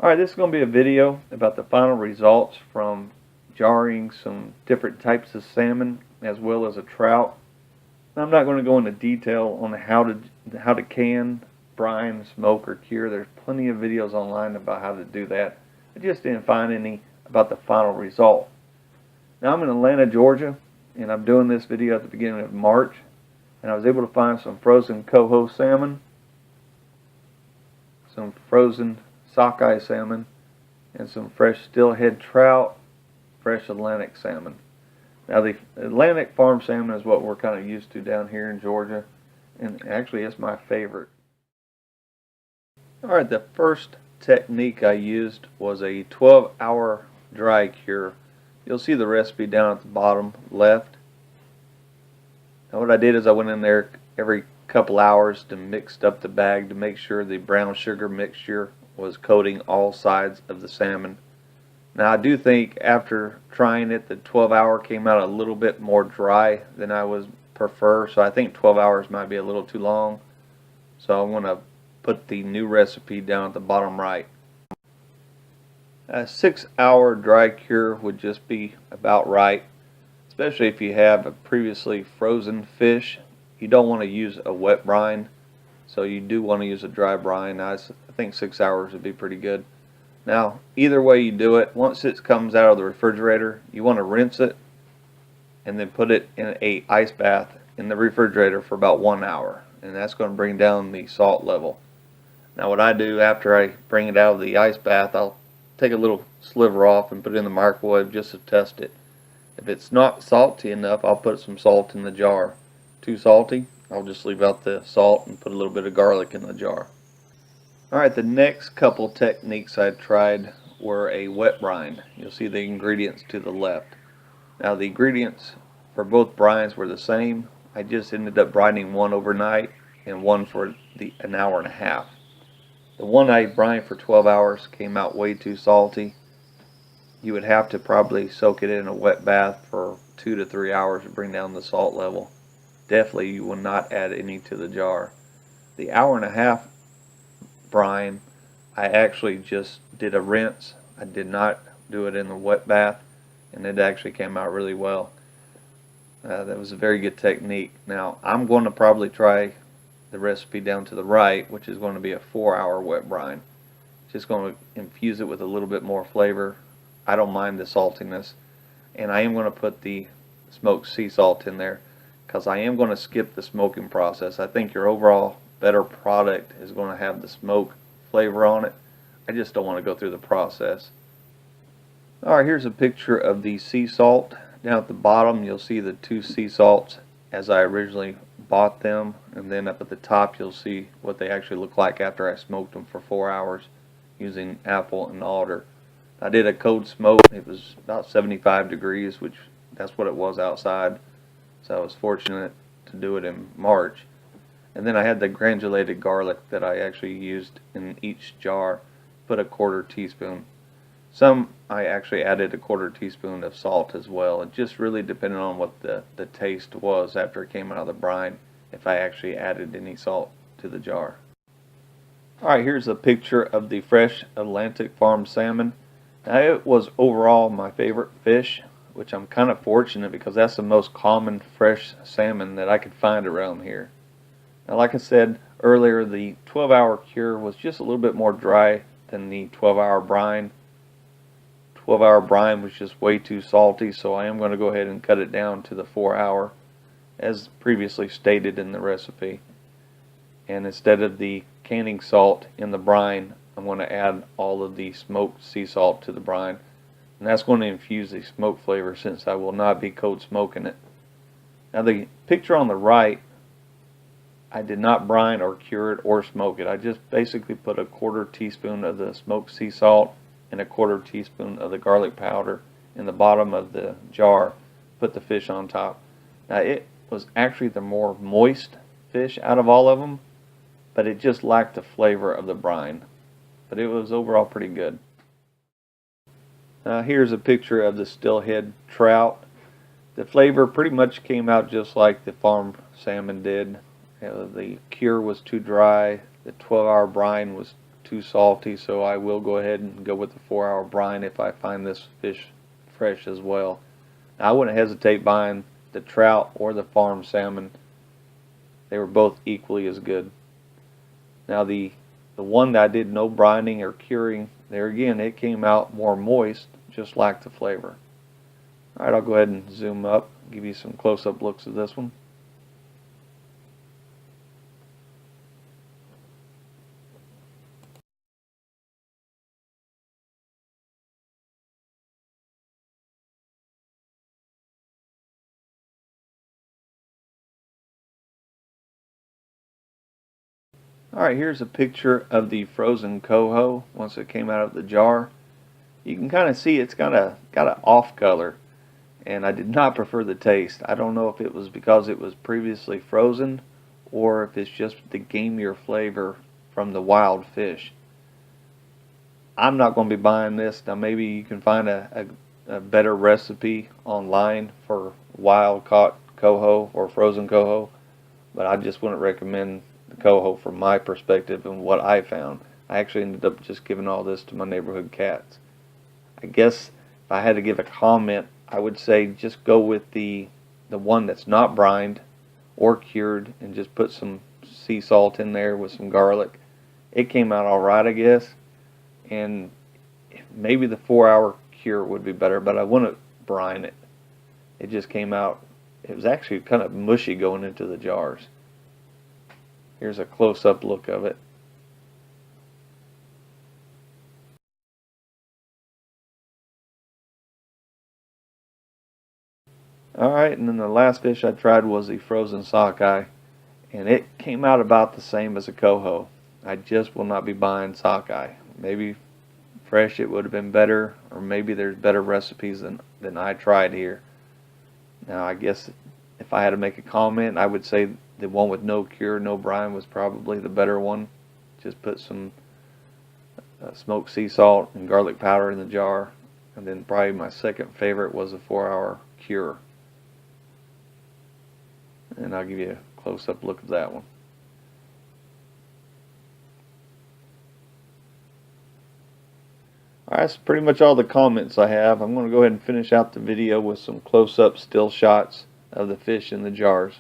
Alright, this is going to be a video about the final results from jarring some different types of salmon as well as a trout. I'm not going to go into detail on how to can, brine, smoke, or cure. There's plenty of videos online about how to do that. I just didn't find any about the final result. Now I'm in Atlanta, Georgia, and I'm doing this video at the beginning of March, and I was able to find some frozen Coho salmon, some frozen Sockeye salmon, and some fresh Steelhead trout, fresh Atlantic salmon. Now the Atlantic farm salmon is what we're kind of used to down here in Georgia, and actually it's my favorite. Alright, the first technique I used was a 12-hour dry cure. You'll see the recipe down at the bottom left. Now what I did is I went in there every couple hours to mix up the bag to make sure the brown sugar mixture was coating all sides of the salmon. Now I do think after trying it, the 12-hour came out a little bit more dry than I would prefer, so I think 12 hours might be a little too long. So I'm going to put the new recipe down at the bottom right. A 6-hour dry cure would just be about right, especially if you have a previously frozen fish. You don't want to use a wet brine, so you do want to use a dry brine. I think 6 hours would be pretty good. Now, either way you do it, once it comes out of the refrigerator, you want to rinse it and then put it in an ice bath in the refrigerator for about 1 hour, and that's going to bring down the salt level. Now what I do after I bring it out of the ice bath, I'll take a little sliver off and put it in the microwave just to test it. If it's not salty enough, I'll put some salt in the jar. Too salty, I'll just leave out the salt and put a little bit of garlic in the jar. Alright, the next couple techniques I tried were a wet brine. You'll see the ingredients to the left. Now the ingredients for both brines were the same. I just ended up brining one overnight and one for an hour and a half. The one I brined for 12 hours came out way too salty. You would have to probably soak it in a wet bath for 2 to 3 hours to bring down the salt level. Definitely you will not add any to the jar. The hour and a half brine, I actually just did a rinse. I did not do it in the wet bath, and it actually came out really well. That was a very good technique. Now I'm going to probably try the recipe down to the right, which is going to be a 4-hour wet brine. Just going to infuse it with a little bit more flavor. I don't mind the saltiness, and I am going to put the smoked sea salt in there because I am going to skip the smoking process. I think your overall better product is going to have the smoke flavor on it. I just don't want to go through the process. Alright, here's a picture of the sea salt. Down at the bottom you'll see the 2 sea salts as I originally bought them, and then up at the top you'll see what they actually look like after I smoked them for 4 hours using apple and alder. I did a cold smoke. It was about 75 degrees, which that's what it was outside, so I was fortunate to do it in March. And then I had the granulated garlic that I actually used in each jar. Put a 1/4 teaspoon. Some I actually added a 1/4 teaspoon of salt as well. It just really depended on what the taste was after it came out of the brine, if I actually added any salt to the jar. Alright, here's a picture of the fresh Atlantic farm salmon. Now it was overall my favorite fish, which I'm kind of fortunate because that's the most common fresh salmon that I could find around here. Now like I said earlier, the 12-hour cure was just a little bit more dry than the 12-hour brine. 12-hour brine was just way too salty, so I am going to go ahead and cut it down to the 4-hour as previously stated in the recipe. And instead of the canning salt in the brine, I'm going to add all of the smoked sea salt to the brine, and that's going to infuse the smoke flavor since I will not be cold smoking it. Now the picture on the right, I did not brine or cure it or smoke it. I just basically put a 1/4 teaspoon of the smoked sea salt and a 1/4 teaspoon of the garlic powder in the bottom of the jar, put the fish on top. Now it was actually the more moist fish out of all of them, but it just lacked the flavor of the brine. But it was overall pretty good. Here's a picture of the Steelhead trout. The flavor pretty much came out just like the farm salmon did. The cure was too dry, the 12-hour brine was too salty, so I will go ahead and go with the 4-hour brine if I find this fish fresh as well. Now, I wouldn't hesitate buying the trout or the farm salmon. They were both equally as good. Now the one that I did no brining or curing, there again it came out more moist, just like the flavor. Alright, I'll go ahead and zoom up, give you some close-up looks of this one. Alright, here's a picture of the frozen coho once it came out of the jar. You can kind of see it's got an off color, and I did not prefer the taste. I don't know if it was because it was previously frozen or if it's just the gamier flavor from the wild fish. I'm not going to be buying this. Now maybe you can find a better recipe online for wild caught coho or frozen coho, but I just wouldn't recommend the coho from my perspective and what I found. I actually ended up just giving all this to my neighborhood cats. I guess if I had to give a comment, I would say just go with the one that's not brined or cured and just put some sea salt in there with some garlic. It came out alright, I guess, and maybe the 4-hour cure would be better, but I wouldn't brine it. It just came out, it was actually kind of mushy going into the jars. Here's a close-up look of it. Alright, and then the last fish I tried was the frozen sockeye, and it came out about the same as a coho. I just will not be buying sockeye. Maybe fresh it would have been better, or maybe there's better recipes than I tried here. Now I guess if I had to make a comment, I would say the one with no cure, no brine was probably the better one. Just put some smoked sea salt and garlic powder in the jar, and then probably my second favorite was the 4-hour cure. And I'll give you a close-up look of that one. Alright, that's pretty much all the comments I have. I'm going to go ahead and finish out the video with some close-up still shots of the fish in the jars.